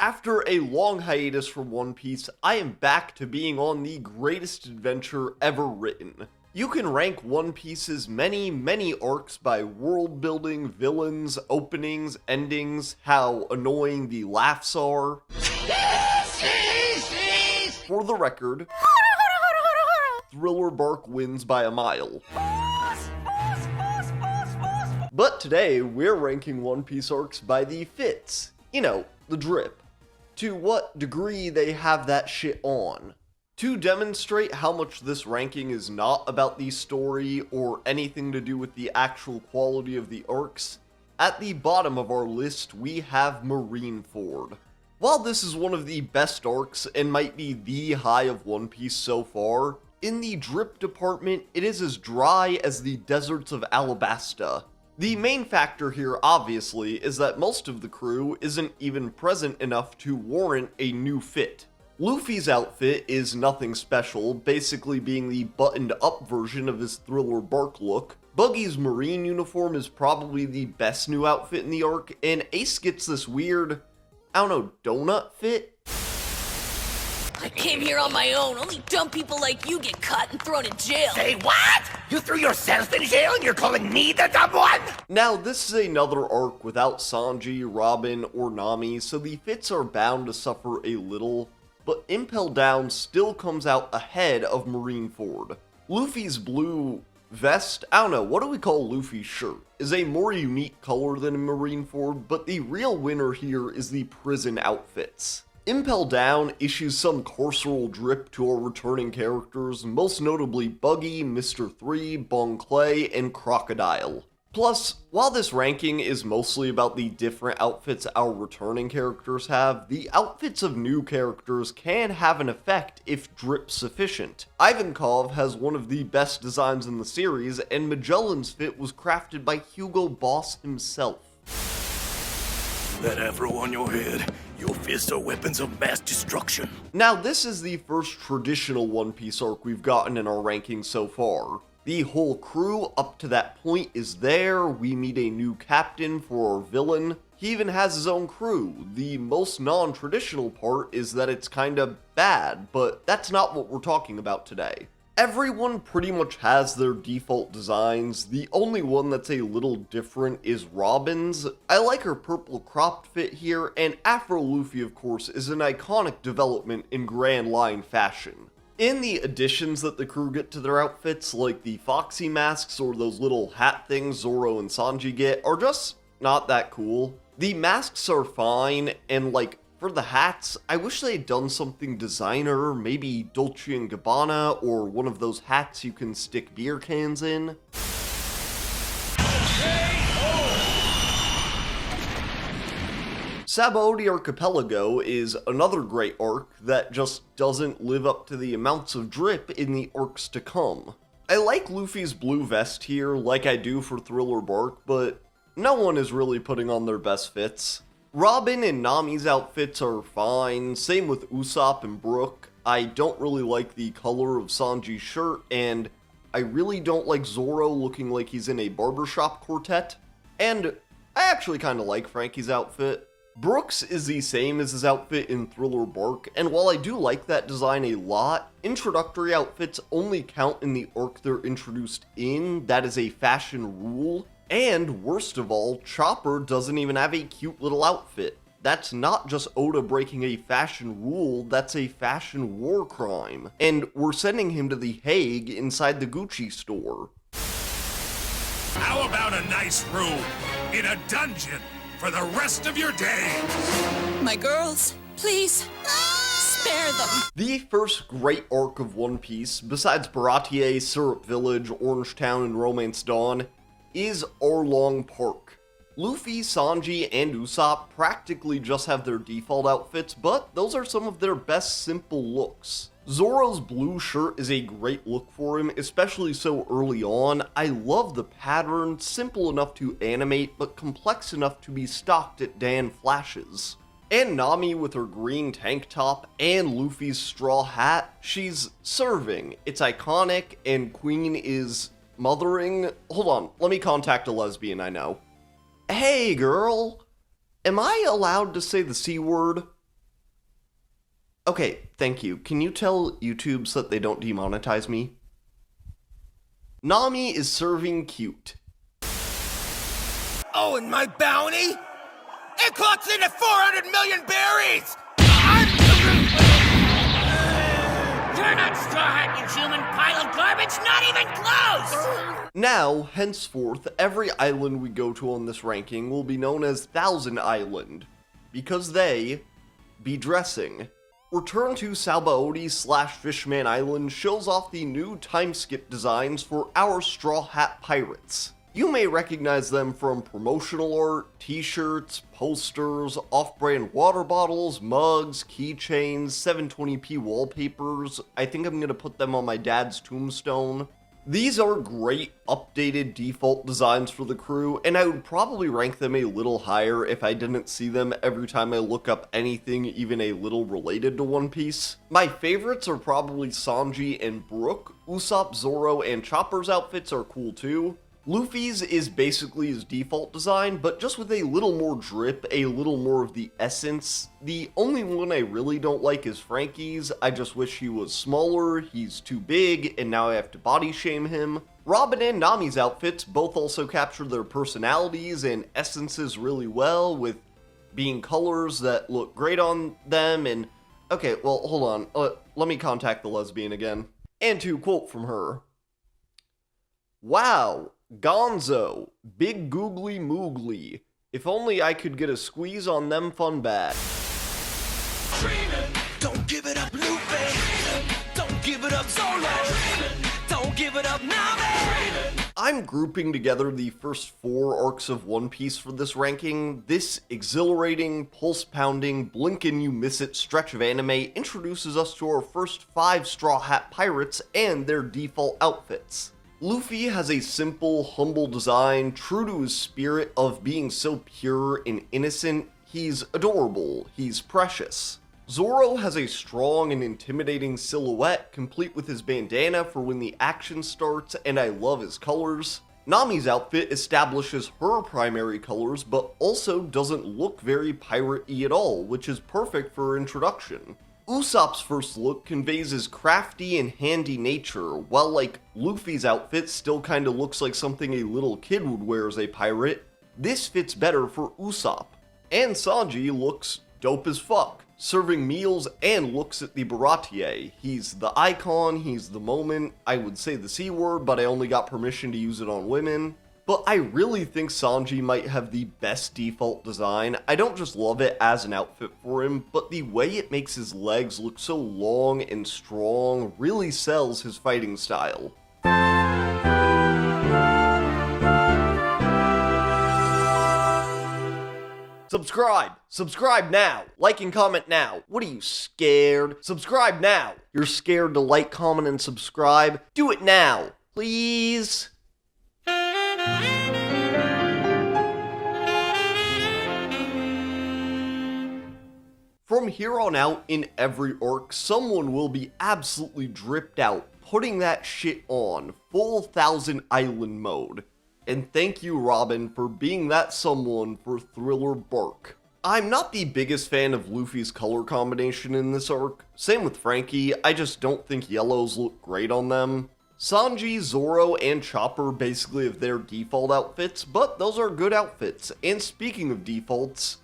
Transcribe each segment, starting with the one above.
After a long hiatus from One Piece, I am back to being on the greatest adventure ever written. You can rank One Piece's many arcs by world building, villains, openings, endings, how annoying the laughs are. For the record, Thriller Bark wins by a mile. But today, we're ranking One Piece arcs by the fits. You know, the drip. To what degree they have that shit on. To demonstrate how much this ranking is not about the story or anything to do with the actual quality of the arcs, at the bottom of our list we have Marineford. While this is one of the best arcs and might be the high of One Piece so far, in the drip department it is as dry as the deserts of Alabasta. The main factor here, obviously, is that most of the crew isn't even present enough to warrant a new fit. Luffy's outfit is nothing special, basically being the buttoned-up version of his Thriller Bark look. Buggy's marine uniform is probably the best new outfit in the arc, and Ace gets this weird, I don't know, donut fit? I came here on my own. Only dumb people like you get caught and thrown in jail. Say what? You threw yourself in jail and you're calling me the dumb one? Now, this is another arc without Sanji, Robin, or Nami, so the fits are bound to suffer a little, but Impel Down still comes out ahead of Marineford. Luffy's blue vest, I don't know, what do we call Luffy's shirt, is a more unique color than in Marineford, but the real winner here is the prison outfits. Impel Down issues some carceral drip to our returning characters, most notably Buggy, Mr. 3, Bon Clay, and Crocodile. Plus, while this ranking is mostly about the different outfits our returning characters have, the outfits of new characters can have an effect if drip sufficient. Ivankov has one of the best designs in the series, and Magellan's fit was crafted by Hugo Boss himself. That afro on your head, your fists are weapons of mass destruction. Now, this is the first traditional One Piece arc we've gotten in our rankings so far. The whole crew up to that point is there, we meet a new captain for our villain. He even has his own crew. The most non-traditional part is that it's kinda bad, but that's not what we're talking about today. Everyone pretty much has their default designs. The only one that's a little different is Robin's. I like her purple cropped fit here, and Afro Luffy, of course, is an iconic development in Grand Line fashion. In the additions that the crew get to their outfits, like the Foxy masks or those little hat things Zoro and Sanji get, are just not that cool. The masks are fine, and like, for the hats, I wish they had done something designer, maybe Dolce & Gabbana, or one of those hats you can stick beer cans in. Sabaody Archipelago is another great arc that just doesn't live up to the amounts of drip in the arcs to come. I like Luffy's blue vest here, like I do for Thriller Bark, but no one is really putting on their best fits. Robin and Nami's outfits are fine, same with Usopp and Brook. I don't really like the color of Sanji's shirt, and I really don't like Zoro looking like he's in a barbershop quartet. And I actually kinda like Frankie's outfit. Brook's is the same as his outfit in Thriller Bark, and while I do like that design a lot, introductory outfits only count in the arc they're introduced in. That is a fashion rule. And worst of all, Chopper doesn't even have a cute little outfit. That's not just Oda breaking a fashion rule, that's a fashion war crime. And we're sending him to The Hague inside the Gucci store. How about a nice room in a dungeon for the rest of your days? My girls, please, spare them. The first great arc of One Piece, besides Baratier, Syrup Village, Orangetown, and Romance Dawn, is Arlong Park. Luffy, Sanji, and Usopp practically just have their default outfits, but those are some of their best simple looks. Zoro's blue shirt is a great look for him, especially so early on. I love the pattern, simple enough to animate, but complex enough to be stocked at Dan Flashes. And Nami with her green tank top and Luffy's straw hat, she's serving. It's iconic, and Queen is mothering. Hold on, let me contact a lesbian I know. Hey girl, am I allowed to say the C word? Okay, thank you. Can you tell YouTube so that they don't demonetize me? Nami is serving cute. Oh, and my bounty? It clocks into 400 million berries! You're not Straw Hat, you human pile of garbage, not even close! Now, henceforth, every island we go to on this ranking will be known as Thousand Island, because they be dressing. Return to Sabaody/Fishman Island shows off the new time skip designs for our Straw Hat Pirates. You may recognize them from promotional art, t-shirts, posters, off-brand water bottles, mugs, keychains, 720p wallpapers. I think I'm gonna put them on my dad's tombstone. These are great updated default designs for the crew, and I would probably rank them a little higher if I didn't see them every time I look up anything even a little related to One Piece. My favorites are probably Sanji and Brook. Usopp, Zoro, and Chopper's outfits are cool too. Luffy's is basically his default design, but just with a little more drip, a little more of the essence. The only one I really don't like is Frankie's. I just wish he was smaller, he's too big, and now I have to body shame him. Robin and Nami's outfits both also capture their personalities and essences really well, with being colors that look great on them, and... Okay, well, hold on. Let me contact the lesbian again. And to quote from her. Wow, Gonzo, big googly moogly. If only I could get a squeeze on them fun bad. Don't give it up, Luffy! Don't give it up, Zoro! Don't give it up, Nami! I'm grouping together the first 4 arcs of One Piece for this ranking. This exhilarating, pulse-pounding, blink and you miss it stretch of anime introduces us to our first 5 Straw Hat Pirates and their default outfits. Luffy has a simple, humble design, true to his spirit of being so pure and innocent. He's adorable, he's precious. Zoro has a strong and intimidating silhouette, complete with his bandana for when the action starts, and I love his colors. Nami's outfit establishes her primary colors, but also doesn't look very pirate-y at all, which is perfect for her introduction. Usopp's first look conveys his crafty and handy nature, while like Luffy's outfit still kinda looks like something a little kid would wear as a pirate. This fits better for Usopp. And Sanji looks dope as fuck, serving meals and looks at the Baratier. He's the icon, he's the moment. I would say the C word, but I only got permission to use it on women. But I really think Sanji might have the best default design. I don't just love it as an outfit for him, but the way it makes his legs look so long and strong really sells his fighting style. Subscribe! Subscribe now! Like and comment now! What are you, scared? Subscribe now! You're scared to like, comment, and subscribe? Do it now! Please? From here on out, in every arc, someone will be absolutely dripped out, putting that shit on, full Thousand Island mode. And thank you, Robin, for being that someone for Thriller Bark. I'm not the biggest fan of Luffy's color combination in this arc. Same with Frankie, I just don't think yellows look great on them. Sanji, Zoro, and Chopper basically have their default outfits, but those are good outfits. And speaking of defaults,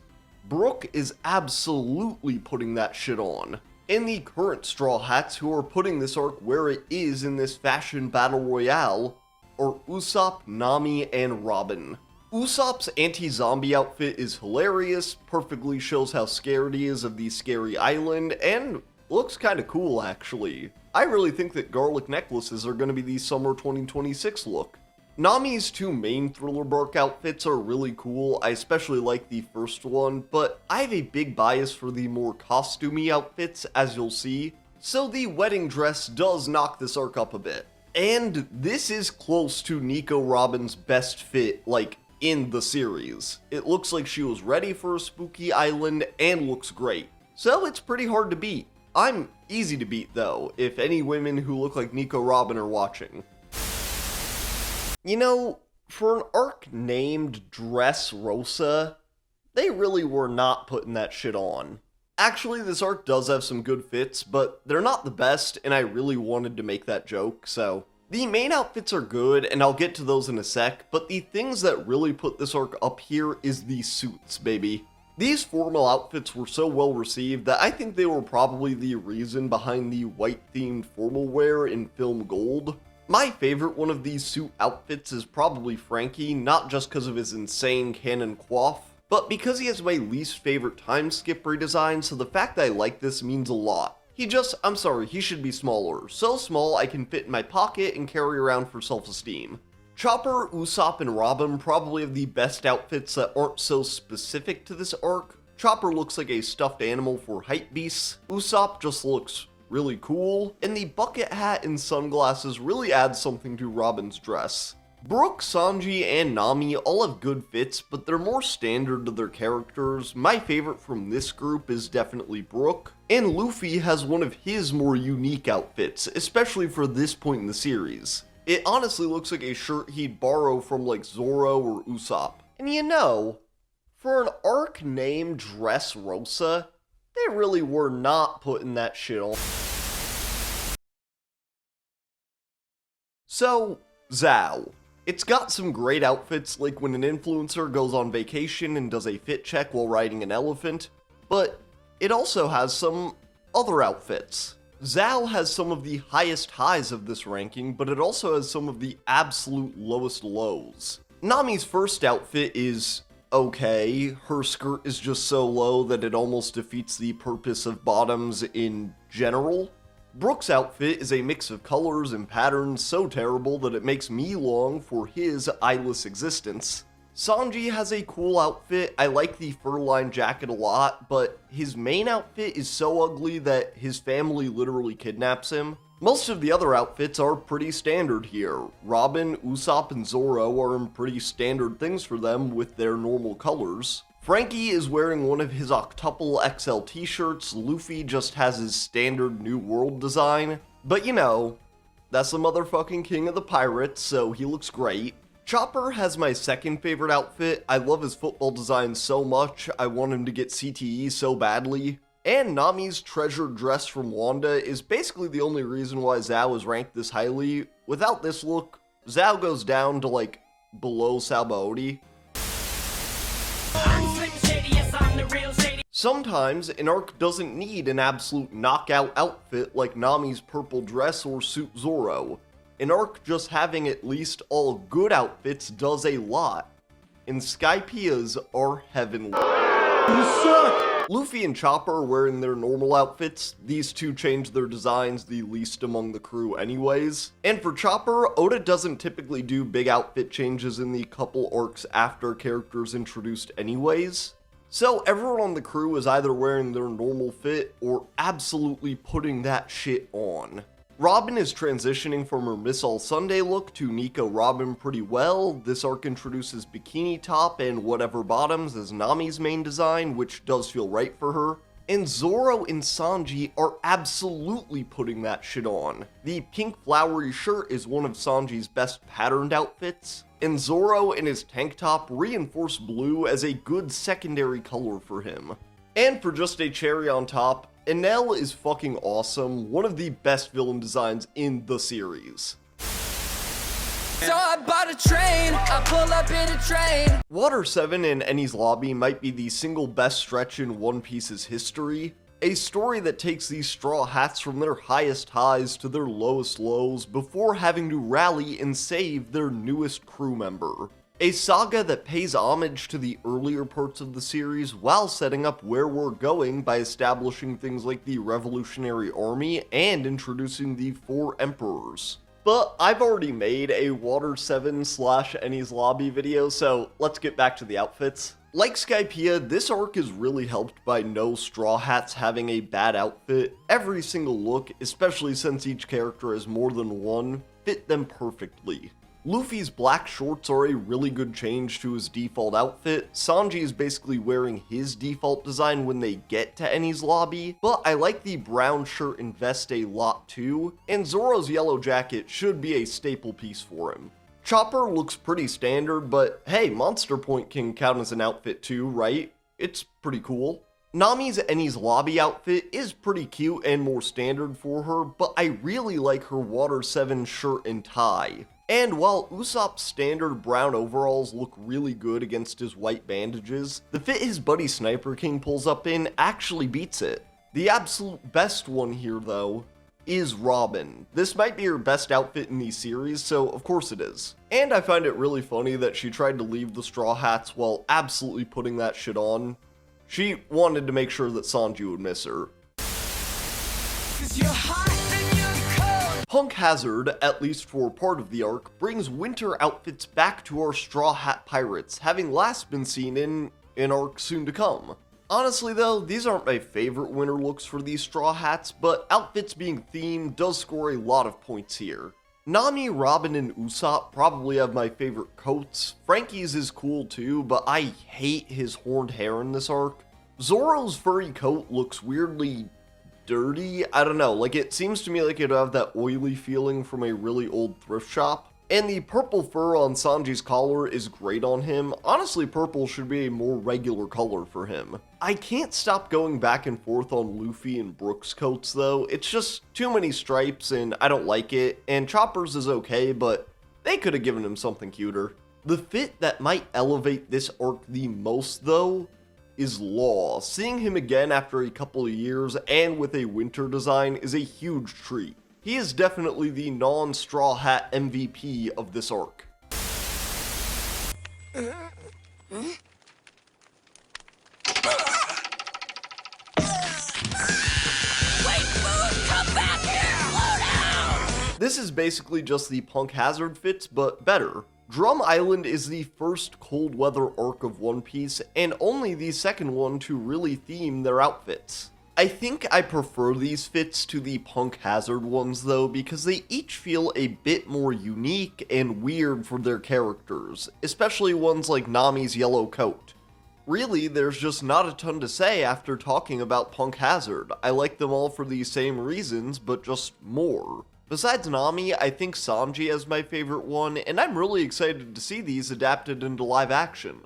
Brook is absolutely putting that shit on. And the current Straw Hats who are putting this arc where it is in this fashion battle royale are Usopp, Nami, and Robin. Usopp's anti-zombie outfit is hilarious, perfectly shows how scared he is of the scary island, and looks kinda cool actually. I really think that garlic necklaces are gonna be the summer 2026 look. Nami's 2 main Thriller Bark outfits are really cool, I especially like the first one, but I have a big bias for the more costumey outfits, as you'll see, so the wedding dress does knock this arc up a bit. And this is close to Nico Robin's best fit, like, in the series. It looks like she was ready for a spooky island and looks great. So it's pretty hard to beat. I'm easy to beat though, if any women who look like Nico Robin are watching. You know, for an arc named Dressrosa, they really were not putting that shit on. Actually, this arc does have some good fits, but they're not the best, and I really wanted to make that joke, so. The main outfits are good, and I'll get to those in a sec, but the things that really put this arc up here is the suits, baby. These formal outfits were so well received that I think they were probably the reason behind the white-themed formal wear in Film Gold. My favorite one of these suit outfits is probably Frankie, not just because of his insane cannon coif, but because he has my least favorite time skip redesign, so the fact that I like this means a lot. I'm sorry, he should be smaller. So small I can fit in my pocket and carry around for self-esteem. Chopper, Usopp, and Robin probably have the best outfits that aren't so specific to this arc. Chopper looks like a stuffed animal for hype beasts. Usopp just looks really cool, and the bucket hat and sunglasses really add something to Robin's dress. Brook, Sanji, and Nami all have good fits, but they're more standard to their characters. My favorite from this group is definitely Brook, and Luffy has one of his more unique outfits, especially for this point in the series. It honestly looks like a shirt he'd borrow from like Zoro or Usopp. And you know, for an arc named Dressrosa, they really were not putting that shit on. So, Zhao. It's got some great outfits, like when an influencer goes on vacation and does a fit check while riding an elephant, but it also has some other outfits. Zhao has some of the highest highs of this ranking, but it also has some of the absolute lowest lows. Nami's first outfit is okay. Her skirt is just so low that it almost defeats the purpose of bottoms in general. Brook's outfit is a mix of colors and patterns so terrible that it makes me long for his eyeless existence. Sanji has a cool outfit. I like the fur-lined jacket a lot, but his main outfit is so ugly that his family literally kidnaps him. Most of the other outfits are pretty standard here. Robin, Usopp, and Zoro are in pretty standard things for them with their normal colors. Frankie is wearing one of his Octuple XL t-shirts, Luffy just has his standard New World design, but you know, that's the motherfucking king of the pirates, so he looks great. Chopper has my second favorite outfit. I love his football design so much, I want him to get CTE so badly. And Nami's treasured dress from Wanda is basically the only reason why Zhao is ranked this highly. Without this look, Zhao goes down to like below Sabaody. Sometimes, an arc doesn't need an absolute knockout outfit like Nami's purple dress or suit Zoro. An arc just having at least all good outfits does a lot, and Skypieas are heavenly. You suck! Luffy and Chopper are wearing their normal outfits. These two change their designs the least among the crew anyways. And for Chopper, Oda doesn't typically do big outfit changes in the couple arcs after characters introduced anyways. So everyone on the crew is either wearing their normal fit or absolutely putting that shit on. Robin is transitioning from her Miss All Sunday look to Nico Robin pretty well. This arc introduces bikini top and whatever bottoms as Nami's main design, which does feel right for her. And Zoro and Sanji are absolutely putting that shit on. The pink flowery shirt is one of Sanji's best patterned outfits, and Zoro in his tank top reinforce blue as a good secondary color for him. And for just a cherry on top, Enel is fucking awesome, one of the best villain designs in the series. So I bought a train, I pull up in a train. Water 7 in Enies Lobby might be the single best stretch in One Piece's history. A story that takes these Straw Hats from their highest highs to their lowest lows before having to rally and save their newest crew member. A saga that pays homage to the earlier parts of the series while setting up where we're going by establishing things like the Revolutionary Army and introducing the 4 Emperors. But I've already made a Water 7/Enies Lobby video, so let's get back to the outfits. Like Skypiea, this arc is really helped by no Straw Hats having a bad outfit. Every single look, especially since each character has more than one, fit them perfectly. Luffy's black shorts are a really good change to his default outfit. Sanji is basically wearing his default design when they get to Enies Lobby, but I like the brown shirt and vest a lot too, and Zoro's yellow jacket should be a staple piece for him. Chopper looks pretty standard, but hey, Monster Point can count as an outfit too, right? It's pretty cool. Nami's Enies lobby outfit is pretty cute and more standard for her, but I really like her Water 7 shirt and tie. And while Usopp's standard brown overalls look really good against his white bandages, the fit his buddy Sniper King pulls up in actually beats it. The absolute best one here, though, is Robin. This might be her best outfit in the series, so of course it is. And I find it really funny that she tried to leave the Straw Hats while absolutely putting that shit on. She wanted to make sure that Sanji would miss her. Punk Hazard, at least for part of the arc, brings winter outfits back to our Straw Hat Pirates, having last been seen in an arc soon to come. Honestly though, these aren't my favorite winter looks for these Straw Hats, but outfits being themed does score a lot of points here. Nami, Robin, and Usopp probably have my favorite coats. Frankie's is cool too, but I hate his horned hair in this arc. Zoro's furry coat looks weirdly dirty. I don't know, like it seems to me like it'd have that oily feeling from a really old thrift shop. And the purple fur on Sanji's collar is great on him. Honestly, purple should be a more regular color for him. I can't stop going back and forth on Luffy and Brook's coats though. It's just too many stripes and I don't like it. And Chopper's is okay, but they could have given him something cuter. The fit that might elevate this arc the most though is Law. Seeing him again after a couple of years and with a winter design is a huge treat. He is definitely the non-Straw Hat MVP of this arc. This is basically just the Punk Hazard fits, but better. Drum Island is the first cold weather arc of One Piece, and only the second one to really theme their outfits. I think I prefer these fits to the Punk Hazard ones though, because they each feel a bit more unique and weird for their characters, especially ones like Nami's yellow coat. Really, there's just not a ton to say after talking about Punk Hazard. I like them all for the same reasons, but just more. Besides Nami, I think Sanji is my favorite one, and I'm really excited to see these adapted into live action.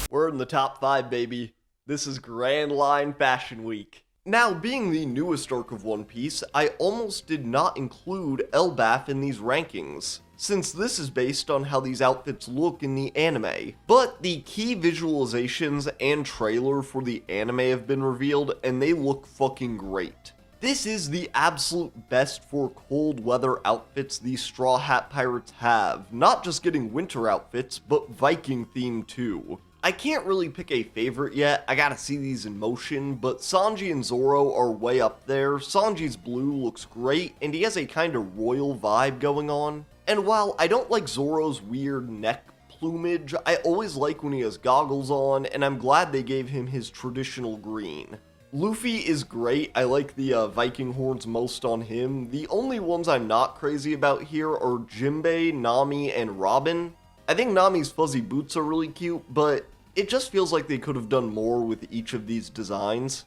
We're in the top 5, baby. This is Grand Line Fashion Week. Now, being the newest arc of One Piece, I almost did not include Elbaf in these rankings, since this is based on how these outfits look in the anime. But the key visualizations and trailer for the anime have been revealed, and they look fucking great. This is the absolute best for cold weather outfits these Straw Hat Pirates have, not just getting winter outfits, but Viking themed too. I can't really pick a favorite yet, I gotta see these in motion, but Sanji and Zoro are way up there. Sanji's blue looks great, and he has a kind of royal vibe going on. And while I don't like Zoro's weird neck plumage, I always like when he has goggles on, and I'm glad they gave him his traditional green. Luffy is great, I like the Viking horns most on him. The only ones I'm not crazy about here are Jinbei, Nami, and Robin. I think Nami's fuzzy boots are really cute, but it just feels like they could have done more with each of these designs.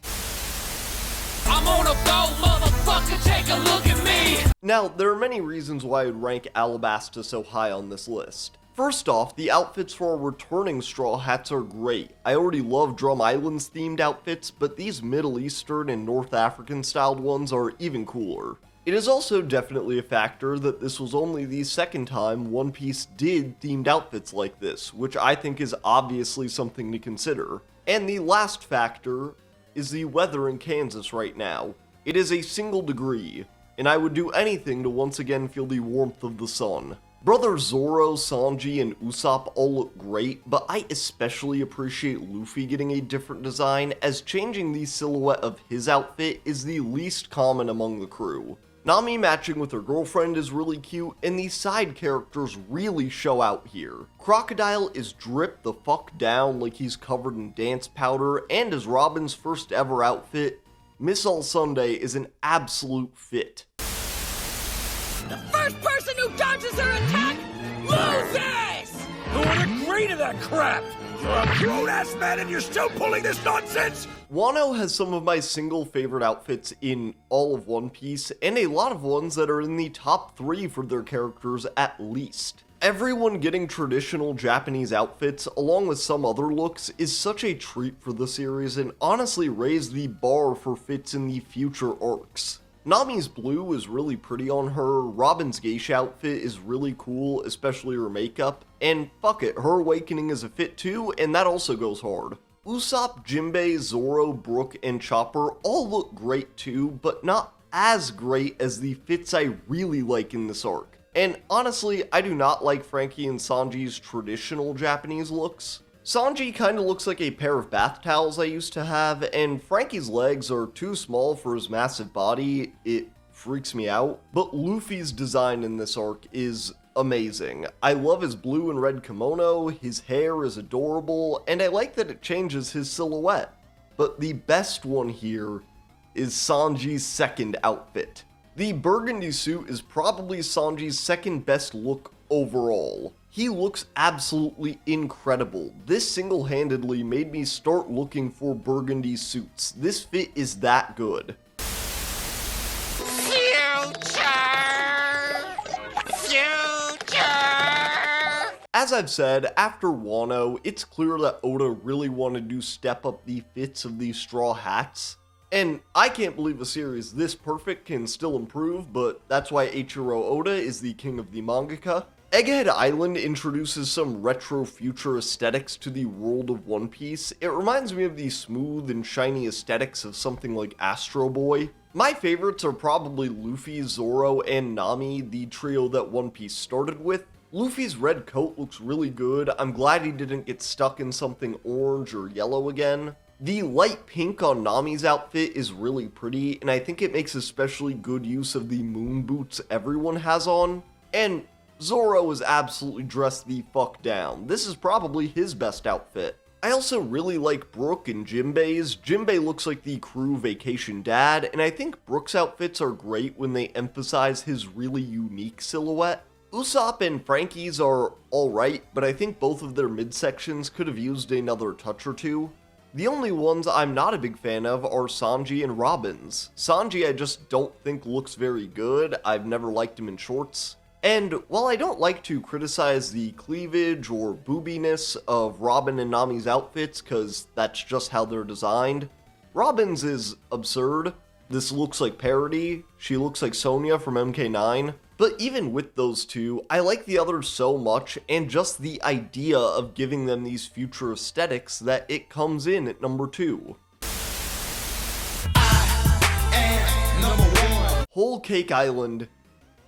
I'm on a boat, motherfucker, take a look at me! Now, there are many reasons why I'd rank Alabasta so high on this list. First off, the outfits for our returning Straw Hats are great. I already love Drum Island's themed outfits, but these Middle Eastern and North African styled ones are even cooler. It is also definitely a factor that this was only the second time One Piece did themed outfits like this, which I think is obviously something to consider. And the last factor is the weather in Kansas right now. It is a single degree, and I would do anything to once again feel the warmth of the sun. Brother Zoro, Sanji, and Usopp all look great, but I especially appreciate Luffy getting a different design, as changing the silhouette of his outfit is the least common among the crew. Nami matching with her girlfriend is really cute, and the side characters really show out here. Crocodile is dripped the fuck down like he's covered in dance powder, and as Robin's first ever outfit, Miss All Sunday is an absolute fit. The first person who dodges her attack loses! Who would agree to that crap? You're a grown-ass man and you're still pulling this nonsense? Wano has some of my single favorite outfits in all of One Piece, and a lot of ones that are in the top 3 for their characters at least. Everyone getting traditional Japanese outfits, along with some other looks, is such a treat for the series and honestly raised the bar for fits in the future arcs. Nami's blue is really pretty on her, Robin's geisha outfit is really cool, especially her makeup, and fuck it, her awakening is a fit too, and that also goes hard. Usopp, Jinbei, Zoro, Brook, and Chopper all look great too, but not as great as the fits I really like in this arc. And honestly, I do not like Franky and Sanji's traditional Japanese looks. Sanji kinda looks like a pair of bath towels I used to have, and Franky's legs are too small for his massive body, it freaks me out. But Luffy's design in this arc is amazing. I love his blue and red kimono, his hair is adorable, and I like that it changes his silhouette. But the best one here is Sanji's second outfit. The burgundy suit is probably Sanji's second best look overall. He looks absolutely incredible. This single-handedly made me start looking for burgundy suits. This fit is that good. As I've said, after Wano, it's clear that Oda really wanted to step up the fits of these straw hats. And I can't believe a series this perfect can still improve, but that's why Eiichiro Oda is the king of the mangaka. Egghead Island introduces some retro future aesthetics to the world of One Piece. It reminds me of the smooth and shiny aesthetics of something like Astro Boy. My favorites are probably Luffy, Zoro, and Nami, the trio that One Piece started with. Luffy's red coat looks really good. I'm glad he didn't get stuck in something orange or yellow again. The light pink on Nami's outfit is really pretty, and I think it makes especially good use of the moon boots everyone has on. And Zoro is absolutely dressed the fuck down. This is probably his best outfit. I also really like Brook and Jinbei's. Jinbei looks like the crew vacation dad, and I think Brook's outfits are great when they emphasize his really unique silhouette. Usopp and Franky's are alright, but I think both of their midsections could have used another touch or two. The only ones I'm not a big fan of are Sanji and Robin's. Sanji I just don't think looks very good. I've never liked him in shorts. And while I don't like to criticize the cleavage or boobiness of Robin and Nami's outfits, cause that's just how they're designed, Robin's is absurd. This looks like parody. She looks like Sonya from MK9. But even with those two, I like the others so much, and just the idea of giving them these future aesthetics that it comes in at number 2. Whole Cake Island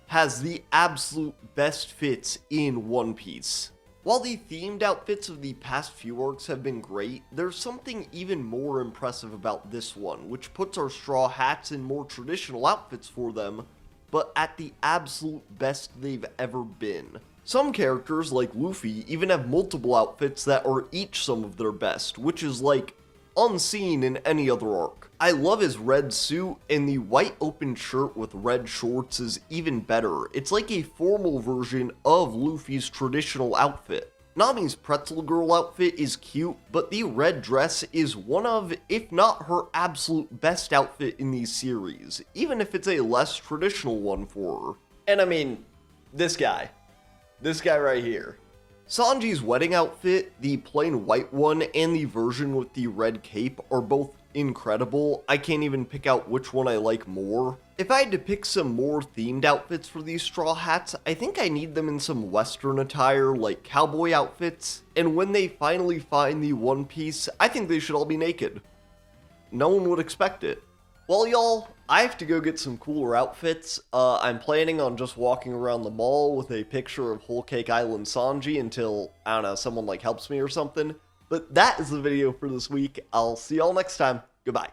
has the absolute best fits in One Piece. While the themed outfits of the past few arcs have been great, there's something even more impressive about this one, which puts our straw hats in more traditional outfits for them, but at the absolute best they've ever been. Some characters, like Luffy, even have multiple outfits that are each some of their best, which is like unseen in any other arc. I love his red suit, and the white open shirt with red shorts is even better. It's like a formal version of Luffy's traditional outfit. Nami's pretzel girl outfit is cute, but the red dress is one of, if not her absolute best outfit in the series, even if it's a less traditional one for her. And I mean, this guy right here. Sanji's wedding outfit, the plain white one and the version with the red cape are both incredible. I can't even pick out which one I like more. If I had to pick some more themed outfits for these straw hats, I think I need them in some western attire like cowboy outfits, and when they finally find the One Piece, I think they should all be naked. No one would expect it. Well y'all, I have to go get some cooler outfits. I'm planning on just walking around the mall with a picture of Whole Cake Island Sanji until, I don't know, someone like helps me or something. But that is the video for this week. I'll see y'all next time. Goodbye.